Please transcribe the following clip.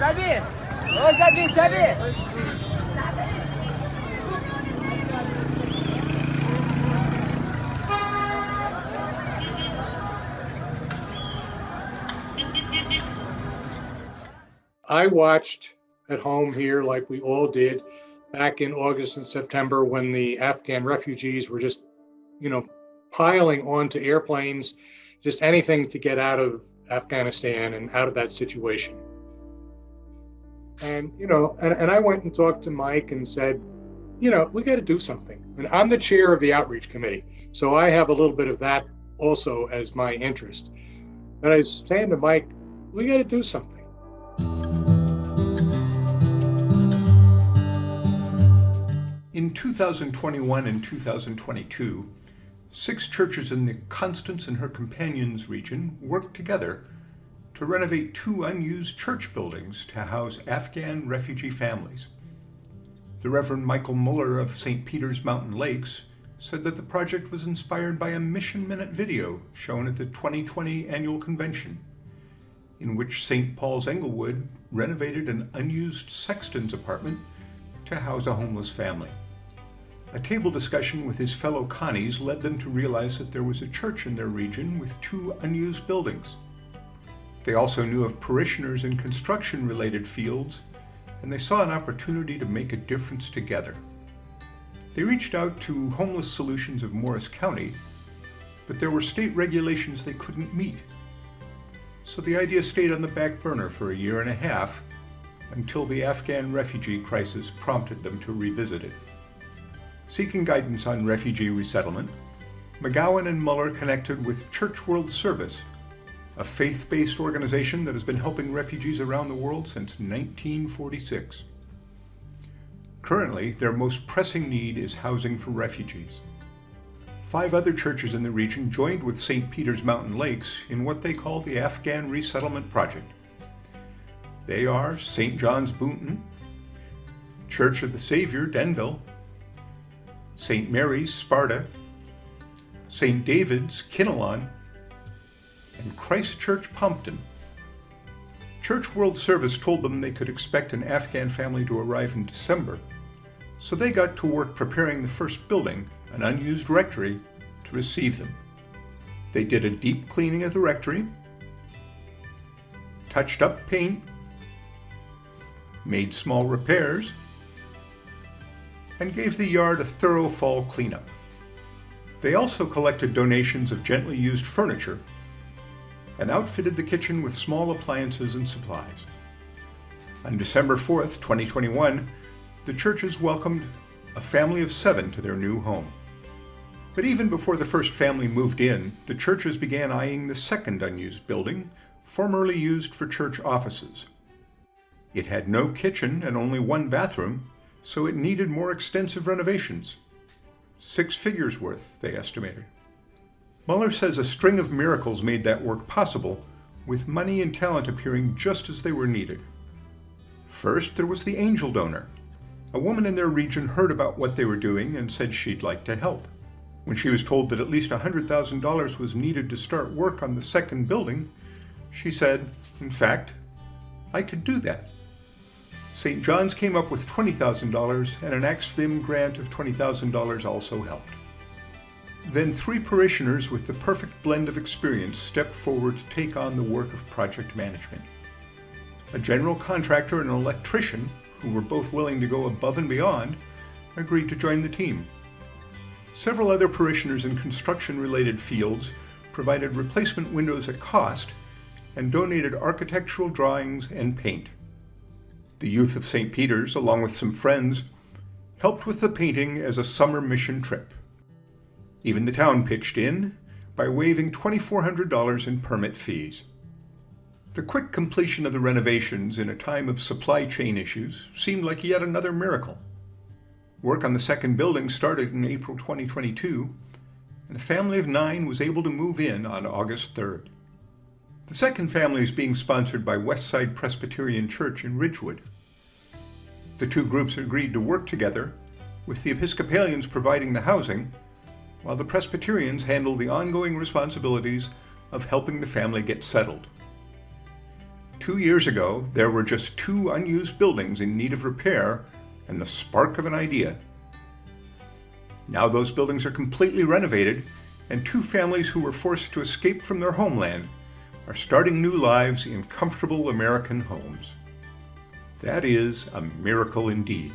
Sabi! Oh, sabi! I watched at home here, like we all did, back in August and September when the Afghan refugees were just, piling onto airplanes, just anything to get out of Afghanistan and out of that situation. And, and I went and talked to Mike and said, we got to do something. And I'm the chair of the outreach committee, so I have a little bit of that also as my interest. But I was saying to Mike, we got to do something. In 2021 and 2022, 6 churches in the Constance and her companions region worked together to renovate 2 unused church buildings to house Afghan refugee families. The Reverend Michael Muller of St. Peter's Mountain Lakes said that the project was inspired by a Mission Minute video shown at the 2020 annual convention, in which St. Paul's Englewood renovated an unused sexton's apartment to house a homeless family. A table discussion with his fellow Connies led them to realize that there was a church in their region with 2 unused buildings. They also knew of parishioners in construction-related fields, and they saw an opportunity to make a difference together. They reached out to Homeless Solutions of Morris County, but there were state regulations they couldn't meet. So the idea stayed on the back burner for a year and a half until the Afghan refugee crisis prompted them to revisit it. Seeking guidance on refugee resettlement, McGowan and Muller connected with Church World Service, a faith-based organization that has been helping refugees around the world since 1946. Currently, their most pressing need is housing for refugees. 5 other churches in the region joined with St. Peter's Mountain Lakes in what they call the Afghan Resettlement Project. They are St. John's Boonton, Church of the Savior Denville, St. Mary's Sparta, St. David's Kinnelon, and Christ Church Pompton. Church World Service told them they could expect an Afghan family to arrive in December, so they got to work preparing the first building, an unused rectory, to receive them. They did a deep cleaning of the rectory, touched up paint, made small repairs, and gave the yard a thorough fall cleanup. They also collected donations of gently used furniture and outfitted the kitchen with small appliances and supplies. On December 4th, 2021, the churches welcomed a family of 7 to their new home. But even before the first family moved in, the churches began eyeing the second unused building, formerly used for church offices. It had no kitchen and only 1 bathroom, so it needed more extensive renovations. 6 figures worth, they estimated. Muller says a string of miracles made that work possible, with money and talent appearing just as they were needed. First, there was the angel donor. A woman in their region heard about what they were doing and said she'd like to help. When she was told that at least $100,000 was needed to start work on the second building, she said, in fact, I could do that. St. John's came up with $20,000, and an AXVIM grant of $20,000 also helped. Then 3 parishioners with the perfect blend of experience stepped forward to take on the work of project management. A general contractor and an electrician, who were both willing to go above and beyond, agreed to join the team. Several other parishioners in construction-related fields provided replacement windows at cost and donated architectural drawings and paint. The youth of St. Peter's, along with some friends, helped with the painting as a summer mission trip. Even the town pitched in by waiving $2,400 in permit fees. The quick completion of the renovations in a time of supply chain issues seemed like yet another miracle. Work on the second building started in April 2022, and a family of 9 was able to move in on August 3rd. The second family is being sponsored by Westside Presbyterian Church in Ridgewood. The 2 groups agreed to work together, with the Episcopalians providing the housing, while the Presbyterians handle the ongoing responsibilities of helping the family get settled. 2 years ago, there were just 2 unused buildings in need of repair and the spark of an idea. Now those buildings are completely renovated, and 2 families who were forced to escape from their homeland are starting new lives in comfortable American homes. That is a miracle indeed.